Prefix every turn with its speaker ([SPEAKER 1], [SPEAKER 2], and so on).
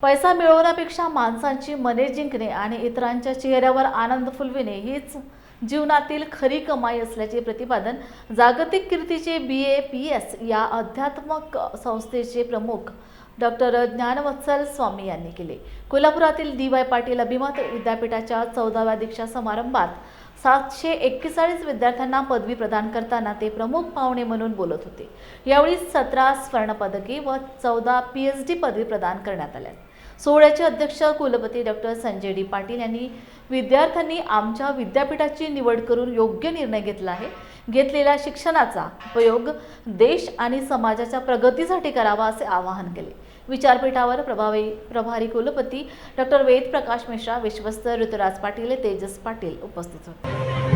[SPEAKER 1] पैसा मिळवण्यापेक्षा माणसांची मने जिंकणे आणि इतरांच्या चेहऱ्यावर आनंद फुलविणे हीच जीवनातील खरी कमाई असल्याचे प्रतिपादन जागतिक कीर्तीचे BAPS या अध्यात्मक संस्थेचे प्रमुख डॉक्टर ज्ञानवत्सल स्वामी यांनी केले। कोल्हापुरातील DY पाटील अभिमत विद्यापीठाच्या 14व्या दीक्षा समारंभात 741 विद्यार्थ्यांना पदवी प्रदान करताना ते प्रमुख पाहुणे म्हणून बोलत होते। यावेळी 17 स्वर्ण पदके व 14 PhD पदवी प्रदान करण्यात आल्या। सोहळ्याचे अध्यक्ष कुलपती डॉक्टर संजय D पाटील यांनी विद्यार्थ्यांनी आमच्या विद्यापीठाची निवड करून योग्य निर्णय घेतला आहे। घेतलेल्या शिक्षणाचा उपयोग देश आणि समाजाच्या प्रगतीसाठी करावा असे आवाहन केले। विचारपीठावर प्रभारी कुलपती डॉक्टर वेद प्रकाश मिश्रा, विश्वस्त ऋतुराज पाटील, तेजस पाटील उपस्थित होते।